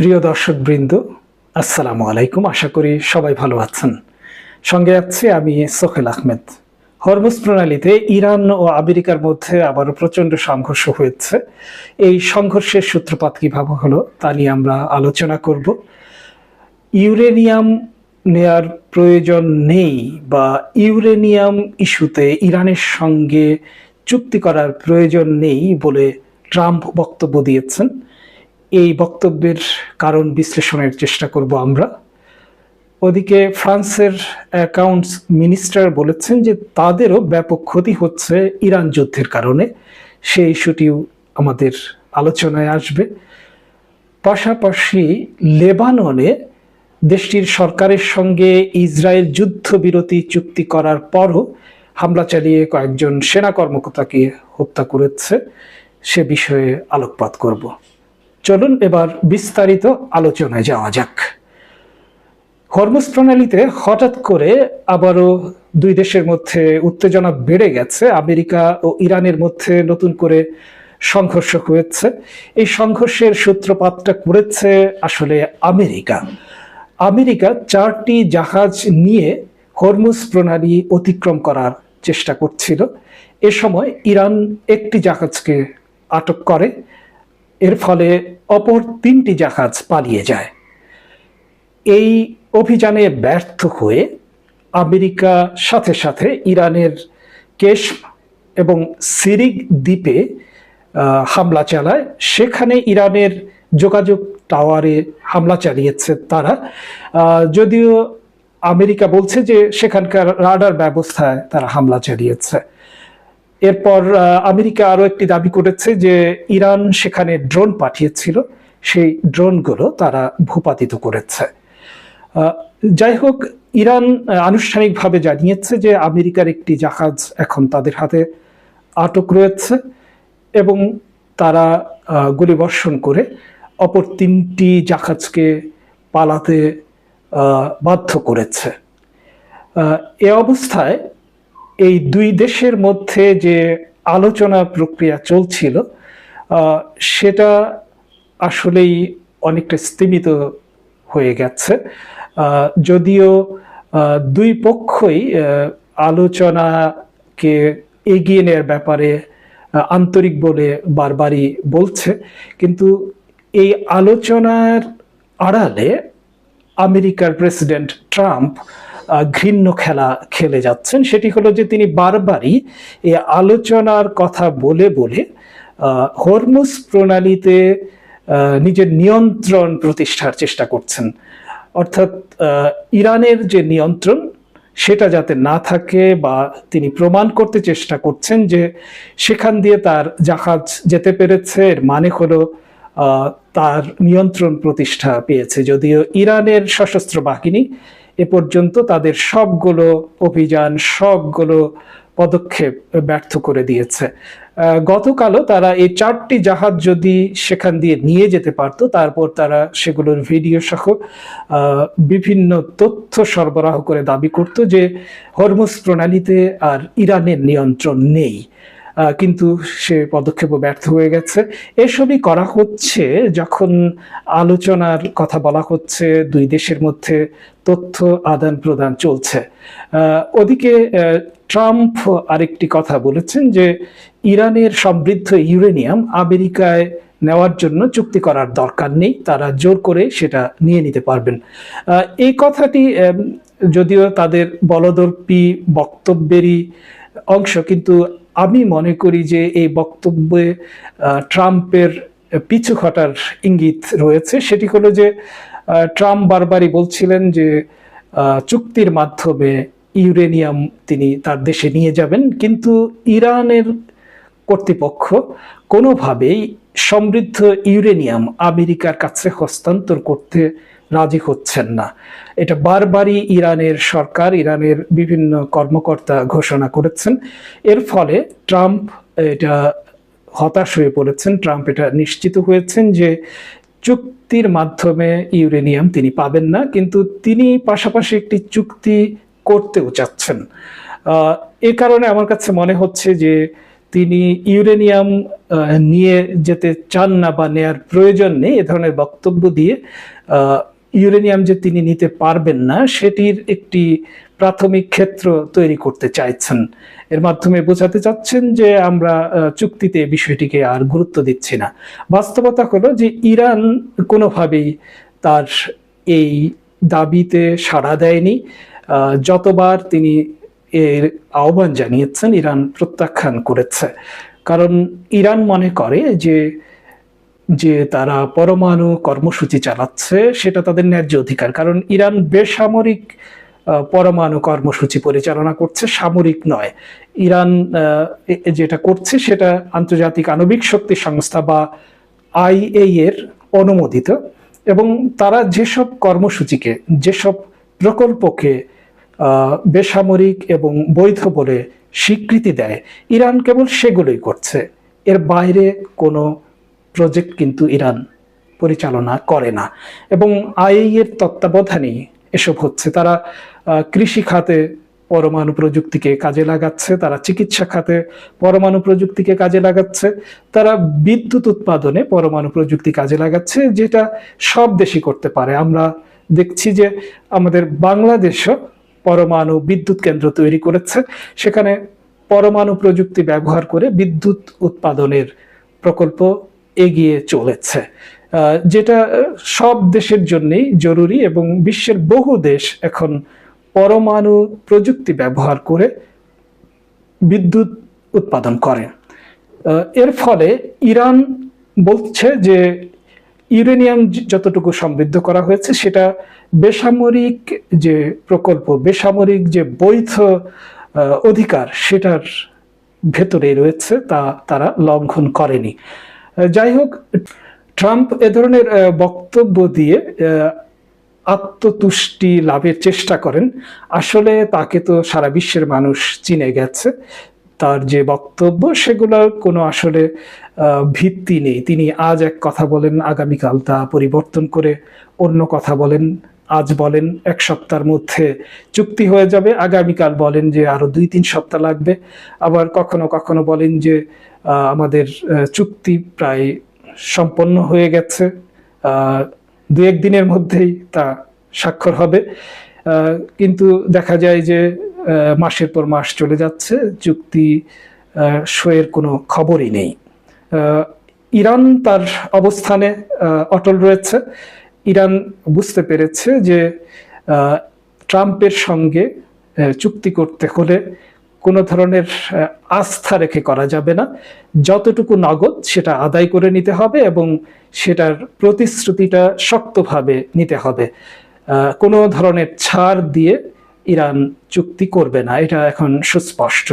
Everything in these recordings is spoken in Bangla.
প্রিয় দর্শকবৃন্দ, আসসালামু আলাইকুম। আশা করি সবাই ভালো আছেন। সঙ্গে আছি আমি সোহেল আহমেদ। হরমুজ প্রণালীতে ইরান ও আমেরিকার মধ্যে আবারও প্রচণ্ড সংঘর্ষ হয়েছে। এই সংঘর্ষের সূত্রপাত কিভাবে হলো তা নিয়ে আমরা আলোচনা করব। ইউরেনিয়াম নেয়ার প্রয়োজন নেই বা ইউরেনিয়াম ইস্যুতে ইরানের সঙ্গে চুক্তি করার প্রয়োজন নেই বলে ট্রাম্প বক্তব্য দিয়েছেন। এই বক্তব্যের কারণ বিশ্লেষণের চেষ্টা করব আমরা। ওদিকে ফ্রান্সের অ্যাকাউন্টস মিনিস্টার বলেছেন যে তাদেরও ব্যাপক ক্ষতি হচ্ছে ইরান যুদ্ধের কারণে। সেই ইস্যুটিও আমাদের আলোচনায় আসবে। পাশাপাশি লেবাননে দেশটির সরকারের সঙ্গে ইসরায়েল যুদ্ধবিরতি চুক্তি করার পরও হামলা চালিয়ে কয়েকজন সেনা কর্মকর্তাকে হত্যা করেছে, সে বিষয়ে আলোকপাত করব। চলুন এবার বিস্তারিত আলোচনায় যাওয়া যাক। হরমুজ প্রণালীতে হঠাৎ করে আবারও দুই দেশের মধ্যে উত্তেজনা বেড়ে গেছে। আমেরিকা ও ইরানের মধ্যে নতুন করে সংঘর্ষ হয়েছে। এই সংঘর্ষের সূত্রপাতটা করেছে আসলে আমেরিকা। আমেরিকা 4টি জাহাজ নিয়ে হরমুজ প্রণালী অতিক্রম করার চেষ্টা করছিল। এ সময় ইরান একটি জাহাজকে আটক করে। এর ফলে অপর 3টি জাহাজ পালিয়ে যায়। এই অভিযানে ব্যর্থ হয়ে আমেরিকা সাথে সাথে ইরানের কেশম এবং সিরিক দ্বীপে হামলা চালায়। সেখানে ইরানের যোগাযোগ টাওয়ারে হামলা চালিয়েছে তারা। যদিও আমেরিকা বলছে যে সেখানকার রাডার ব্যবস্থায় তারা হামলা চালিয়েছে। এরপর আমেরিকা আরও একটি দাবি করেছে যে ইরান সেখানে ড্রোন পাঠিয়েছিল, সেই ড্রোনগুলো তারা ভূপাতিত করেছে। যাই হোক, ইরান আনুষ্ঠানিকভাবে জানিয়েছে যে আমেরিকার একটি জাহাজ এখন তাদের হাতে আটক রয়েছে এবং তারা গুলিবর্ষণ করে অপর 3টি জাহাজকে পালাতে বাধ্য করেছে। এ অবস্থায় এই দুই দেশের মধ্যে যে আলোচনা প্রক্রিয়া চলছিল সেটা আসলেই অনেকটা স্তিমিত হয়ে গেছে। যদিও দুই পক্ষই আলোচনাকে এগিয়ে নেওয়ার ব্যাপারে আন্তরিক বলে বারবারই বলছে, কিন্তু এই আলোচনার আড়ালে আমেরিকার প্রেসিডেন্ট ট্রাম্প ঘৃণ্য খেলা খেলে যাচ্ছেন। সেটি হলো যে তিনি বারবারই এই আলোচনার কথা বলে বলে হরমুজ প্রণালীতে নিজের নিয়ন্ত্রণ প্রতিষ্ঠার চেষ্টা করছেন। অর্থাৎ ইরানের যে নিয়ন্ত্রণ সেটা যাতে না থাকে, বা তিনি প্রমাণ করতে চেষ্টা করছেন যে সেখান দিয়ে তার জাহাজ যেতে পেরেছে, এর মানে হলো তার নিয়ন্ত্রণ প্রতিষ্ঠা পেয়েছে। যদিও ইরানের সশস্ত্র বাহিনী এ পর্যন্ত তাদের সবগুলো অভিযান, সবগুলো পদক্ষেপ ব্যর্থ করে দিয়েছে। গতকালও তারা এই 4টি জাহাজ যদি সেখান দিয়ে নিয়ে যেতে পারত, তারপর তারা সেগুলোর ভিডিও সহ বিভিন্ন তথ্য সরবরাহ করে দাবি করত যে হরমুজ প্রণালীতে আর ইরানের নিয়ন্ত্রণ নেই, কিন্তু সে পদক্ষেপও ব্যর্থ হয়ে গেছে। এসবই করা হচ্ছে যখন আলোচনার কথা বলা হচ্ছে, দুই দেশের মধ্যে তথ্য আদান প্রদান চলছে। ওদিকে ট্রাম্প আরেকটি কথা বলেছেন যে ইরানের সমৃদ্ধ ইউরেনিয়াম আমেরিকায় নেওয়ার জন্য চুক্তি করার দরকার নেই, তারা জোর করে সেটা নিয়ে নিতে পারবেন। এই কথাটি যদিও তাদের বলদর্পী বক্তব্যেরই অংশ, কিন্তু আমি মনে করি যে এই বক্তব্যে ট্রাম্পের পিছু হটার ইঙ্গিত রয়েছে। সেটি হলো যে ট্রাম্প বারবারই বলছিলেন যে চুক্তির মাধ্যমে ইউরেনিয়াম তিনি তার দেশে নিয়ে যাবেন, কিন্তু ইরানের কর্তৃপক্ষ কোনোভাবেই সমৃদ্ধ ইউরেনিয়াম আমেরিকার কাছে হস্তান্তর করতে রাজি হচ্ছেন না। এটা বারবারই ইরানের সরকার, ইরানের বিভিন্ন কর্মকর্তা ঘোষণা করেছেন। এর ফলে ট্রাম্প এটা হতাশ হয়ে পড়েছেন। ট্রাম্প এটা নিশ্চিত হয়েছেন যে চুক্তির মাধ্যমে ইউরেনিয়াম তিনি পাবেন না, কিন্তু তিনি পাশাপাশি একটি চুক্তি করতেও চাচ্ছেন। এ কারণে আমার কাছে মনে হচ্ছে যে তিনি ইউরেনিয়াম নিয়ে যেতে চান না বা নেয়ার প্রয়োজন নেই এ ধরনের বক্তব্য দিয়ে ইউরেনিয়াম যে তিনি নিতে পারবেন না সেটির একটি প্রাথমিক ক্ষেত্র তৈরি করতে চাইছেন। এর মাধ্যমে বোঝাতে চাচ্ছেন যে আমরা চুক্তিতে বিষয়টিকে আর গুরুত্ব দিচ্ছি না। বাস্তবতা হলো যে ইরান কোনোভাবেই তার এই দাবিতে সাড়া দেয়নি। যতবার তিনি এর আহ্বান জানিয়েছেন ইরান প্রত্যাখ্যান করেছে, কারণ ইরান মনে করে যে যে তারা পরমাণু কর্মসূচি চালাচ্ছে সেটা তাদের ন্যায্য অধিকার, কারণ ইরান বেসামরিক পরমাণু কর্মসূচি পরিচালনা করছে, সামরিক নয়। ইরান যেটা করছে সেটা আন্তর্জাতিক আণবিক শক্তি সংস্থা বা আইএই এর অনুমোদিত, এবং তারা যেসব কর্মসূচিকে, যেসব প্রকল্পকে বেসামরিক এবং বৈধ বলে স্বীকৃতি দেয় ইরান কেবল সেগুলোই করছে। এর বাইরে কোনো প্রজেক্ট কিন্তু ইরান পরিচালনা করে না, এবং আইএই এর তত্ত্বাবধানেই এসব হচ্ছে। তারা কৃষি খাতে পরমাণু প্রযুক্তিকে কাজে লাগাচ্ছে, তারা চিকিৎসা খাতে পরমাণু প্রযুক্তিকে কাজে লাগাচ্ছে, তারা বিদ্যুৎ উৎপাদনে পরমাণু প্রযুক্তি কাজে লাগাচ্ছে, যেটা সব দেশই করতে পারে। আমরা দেখছি যে আমাদের বাংলাদেশও পরমাণু বিদ্যুৎ কেন্দ্র তৈরি করেছে, সেখানে পরমাণু প্রযুক্তি ব্যবহার করে বিদ্যুৎ উৎপাদনের প্রকল্প এগিয়ে চলেছে, যেটা সব দেশের জন্যই জরুরি, এবং বিশ্বের বহু দেশ এখন পরমাণু প্রযুক্তি ব্যবহার করে বিদ্যুৎ উৎপাদন করে। এর ফলে ইরান বলছে যে ইউরেনিয়াম যতটুকু সমৃদ্ধ করা হয়েছে সেটা বেসামরিক যে প্রকল্প, বেসামরিক যে বৈধ অধিকার সেটার ভেতরে রয়েছে, তা তারা লঙ্ঘন করেনি। যাই হোক, ট্রাম্প এ ধরনের বক্তব্য দিয়ে আত্মতুষ্টি লাভের চেষ্টা করেন। আসলে তাকে তো সারা বিশ্বের মানুষ চিনে গেছে, তার যে বক্তব্য সেগুলোর কোনো আসলে ভিত্তি নেই। তিনি আজ এক কথা বলেন, আগামীকাল তা পরিবর্তন করে অন্য কথা বলেন। আজ বলেন এক সপ্তাহের মধ্যে চুক্তি হয়ে যাবে, আগামীকাল বলেন যে আরো 2-3 সপ্তাহ লাগবে, আবার কখনো কখনো বলেন যে আমাদের চুক্তি প্রায় সম্পন্ন হয়ে গেছে, 2-1 দিনের মধ্যেই তা স্বাক্ষর হবে। কিন্তু দেখা যায় যে মাসের পর মাস চলে যাচ্ছে, চুক্তি সইয়ের কোনো খবরই নেই। ইরান তার অবস্থানে অটল রয়েছে। ইরান বুঝতে পেরেছে যে ট্রাম্পের সঙ্গে চুক্তি করতে হলে কোনো ধরনের আস্থা রেখে করা যাবে না। যতটুকু নগদ সেটা আদায় করে নিতে হবে, এবং সেটার প্রতিশ্রুতিটা শক্তভাবে নিতে হবে। কোনো ধরনের ছাড় দিয়ে ইরান চুক্তি করবে না, এটা এখন সুস্পষ্ট।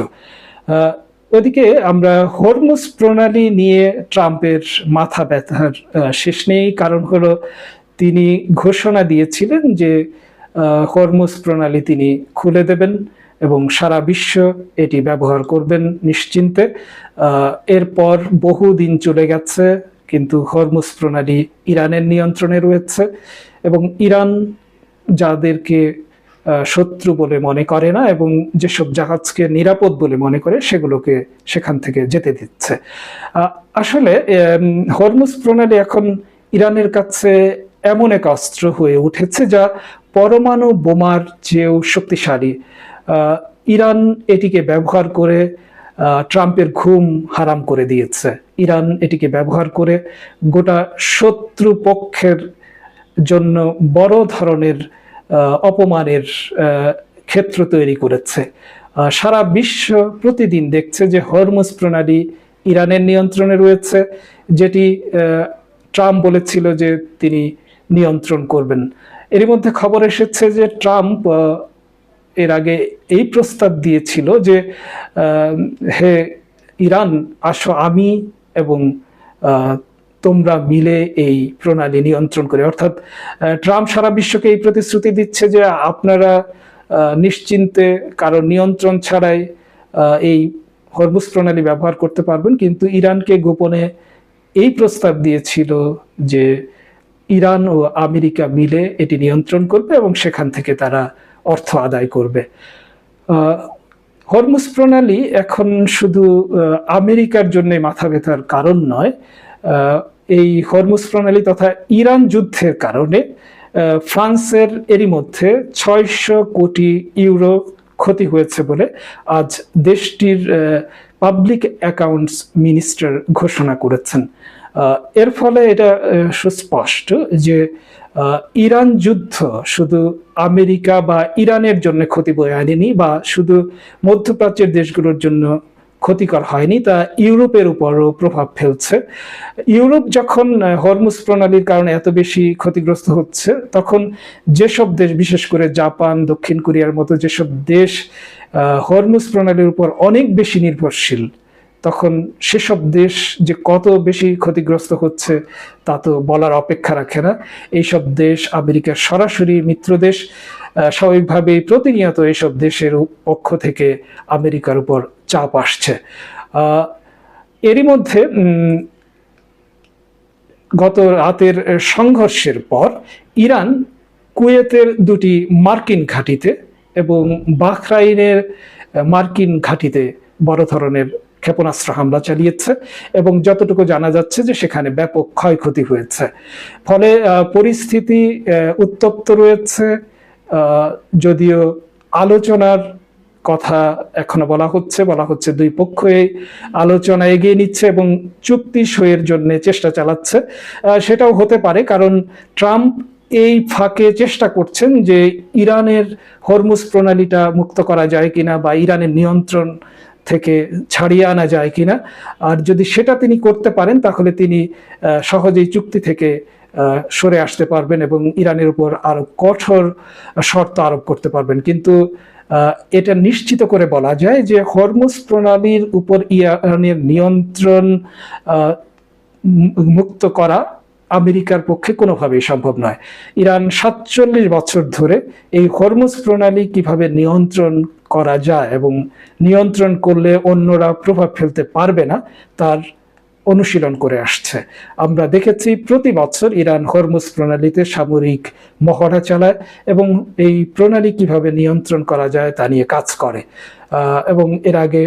ওদিকে আমরা হরমুজ প্রণালী নিয়ে ট্রাম্পের মাথা ব্যথার শেষ নেই। কারণ হলো তিনি ঘোষণা দিয়েছিলেন যে হরমুজ প্রণালী তিনি খুলে দেবেন এবং সারা বিশ্ব এটি ব্যবহার করবেন নিশ্চিন্তে। এরপর বহুদিন চলে গেছে, কিন্তু হরমুজ প্রণালী ইরানের নিয়ন্ত্রণে রয়েছে, এবং ইরান যাদেরকে শত্রু বলে মনে করে না এবং যেসব জাহাজকে নিরাপদ বলে মনে করে সেগুলোকে সেখান থেকে যেতে দিচ্ছে। আসলে হরমুজ প্রণালী এখন ইরানের কাছে এমন এক অস্ত্র হয়ে উঠেছে যা পরমাণু বোমার চেয়েও শক্তিশালী। ইরান এটিকে ব্যবহার করে ট্রাম্পের ঘুম হারাম করে দিয়েছে। ইরান এটিকে ব্যবহার করে গোটা শত্রু পক্ষের জন্য বড় ধরনের অপমানের ক্ষেত্র তৈরি করেছে। সারা বিশ্ব প্রতিদিন দেখছে যে হরমুজ প্রণালী ইরানের নিয়ন্ত্রণে রয়েছে, যেটি ট্রাম্প বলেছিল যে তিনি নিয়ন্ত্রণ করবেন। এর মধ্যে খবর এসেছে যে ট্রাম্প এর আগে এই প্রস্তাব দিয়েছিল যে হে ইরান, আসো আমি এবং তোমরা মিলে এই প্রণালী নিয়ন্ত্রণ করে। অর্থাৎ ট্রাম্প সারা বিশ্বকে এই প্রতিশ্রুতি দিচ্ছে যে আপনারা নিশ্চিন্তে কারো নিয়ন্ত্রণ ছাড়াই এই হরমুজ প্রণালী ব্যবহার করতে পারবেন। কিন্তু ইরানকে গোপনে এই প্রস্তাব দিয়েছিল যে ইরান ও আমেরিকা মিলে এটি নিয়ন্ত্রণ করবে এবং সেখান থেকে তারা অর্থ আদায় করবে। হরমুজ প্রণালী এখন শুধু আমেরিকার জন্য মাথা ব্যথার কারণ নয়। এই হরমুজ প্রণালী তথা ইরান যুদ্ধের কারণে ফ্রান্সের এরই মধ্যে 600 কোটি ইউরো ক্ষতি হয়েছে বলে আজ দেশটির পাবলিক অ্যাকাউন্টস মিনিস্টার ঘোষণা করেছেন। এর ফলে এটা সুস্পষ্ট যে ইরান যুদ্ধ শুধু আমেরিকা বা ইরানের জন্য ক্ষতি বয়ে আনেনি, বা শুধু মধ্যপ্রাচ্যের দেশগুলোর জন্য ক্ষতিকর হয়নি, তা ইউরোপের উপরও প্রভাব ফেলছে। ইউরোপ যখন হরমুজ প্রণালীর কারণে এত বেশি ক্ষতিগ্রস্ত হচ্ছে, তখন যেসব দেশ, বিশেষ করে জাপান, দক্ষিণ কোরিয়ার মতো যেসব দেশ হরমুজ প্রণালীর উপর অনেক বেশি নির্ভরশীল, তখন সেসব দেশ যে কত বেশি ক্ষতিগ্রস্ত হচ্ছে তা তো বলার অপেক্ষা রাখে না। এইসব দেশ আমেরিকার সরাসরি মিত্র দেশ, স্বাভাবিকভাবেই প্রতিনিয়ত এইসব দেশের পক্ষ থেকে আমেরিকার উপর চাপ আসছে। এরই মধ্যে গত রাতের সংঘর্ষের পর ইরান কুয়েতের 2টি মার্কিন ঘাঁটিতে এবং বাহরাইনের মার্কিন ঘাঁটিতে বড় ধরনের ক্ষেপণাস্ত্র হামলা চালিয়েছে, এবং যতটুকু জানা যাচ্ছে যে সেখানে ব্যাপক ক্ষয়ক্ষতি হয়েছে। ফলে পরিস্থিতি উত্তপ্ত রয়েছে। যদিও আলোচনার কথা এখনো বলা হচ্ছে দুই পক্ষই আলোচনা এগিয়ে নিচ্ছে এবং চুক্তি সইয়ের জন্য চেষ্টা চালাচ্ছে। সেটাও হতে পারে, কারণ ট্রাম্প এই ফাঁকে চেষ্টা করছেন যে ইরানের হরমুজ প্রণালীটা মুক্ত করা যায় কিনা, বা ইরানের নিয়ন্ত্রণ থেকে ছাড়িয়ে আনা যায় কিনা। আর যদি সেটা তিনি করতে পারেন, তাহলে তিনি সহজেই চুক্তি থেকে সরে আসতে পারবেন এবং ইরানের উপর আরো কঠোর শর্ত আরোপ করতে পারবেন। কিন্তু এটা নিশ্চিত করে বলা যায় যে হরমুজ প্রণালীর উপর ইরানের নিয়ন্ত্রণ মুক্ত করা আমেরিকার পক্ষে কোনোভাবেই সম্ভব নয়। ইরান 47 বছর ধরে এই হরমুজ প্রণালী কিভাবে নিয়ন্ত্রণ করা যায় এবং নিয়ন্ত্রণ করলে অন্যরা প্রভাব ফেলতে পারবে না তার অনুশীলন করে আসছে। আমরা দেখেছি প্রতি বছর ইরান হরমুজ প্রণালীতে সামরিক মহড়া চালায় এবং এই প্রণালী কিভাবে নিয়ন্ত্রণ করা যায় তা নিয়ে কাজ করে, এবং এর আগে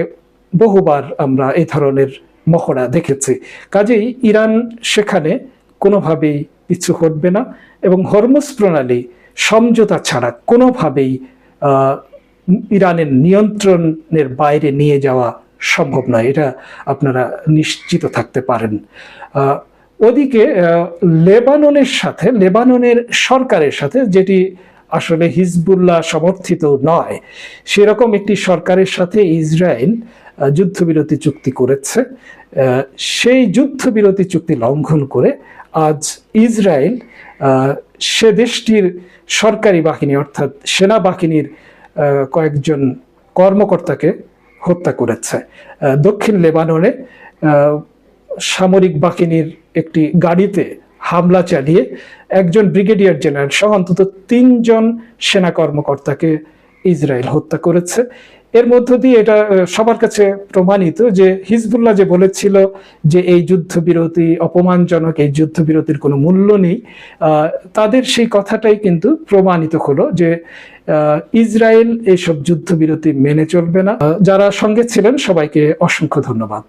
বহুবার আমরা এই ধরনের মহড়া দেখেছি। কাজেই ইরান সেখানে কোনোভাবেই পিছু হটবে না, এবং হরমুজ প্রণালী সমঝোতা ছাড়া কোনোভাবেই ইরানের নিয়ন্ত্রণের বাইরে নিয়ে যাওয়া সম্ভব নয়, এটা আপনারা নিশ্চিত থাকতে পারেন। ওদিকে লেবাননের সরকারের সাথে, যেটি আসলে হিজবুল্লাহ সমর্থিত নয়, সেরকম একটি সরকারের সাথে ইসরায়েল যুদ্ধবিরতি চুক্তি করেছে। সেই যুদ্ধবিরতি চুক্তি লঙ্ঘন করে আজ ইসরায়েল সে দেশটির সরকারি বাহিনী অর্থাৎ সেনাবাহিনীর কয়েকজন কর্মকর্তাকে হত্যা করেছে। দক্ষিণ লেবাননে সামরিক বাহিনীর একটি গাড়িতে হামলা চালিয়ে একজন ব্রিগেডিয়ার জেনারেল সহ অন্তত 3 জন সেনা কর্মকর্তাকে ইসরায়েল হত্যা করেছে। এর মধ্য দিয়ে এটা সবার কাছে প্রমাণিত যে হিজবুল্লাহ যে বলেছিল যে এই যুদ্ধবিরতি অপমানজনক, এই যুদ্ধবিরতির কোনো মূল্য নেই, তাদের সেই কথাটাই কিন্তু প্রমাণিত হলো যে ইসরায়েল এইসব যুদ্ধবিরতি মেনে চলবে না। যারা সঙ্গে ছিলেন সবাইকে অসংখ্য ধন্যবাদ।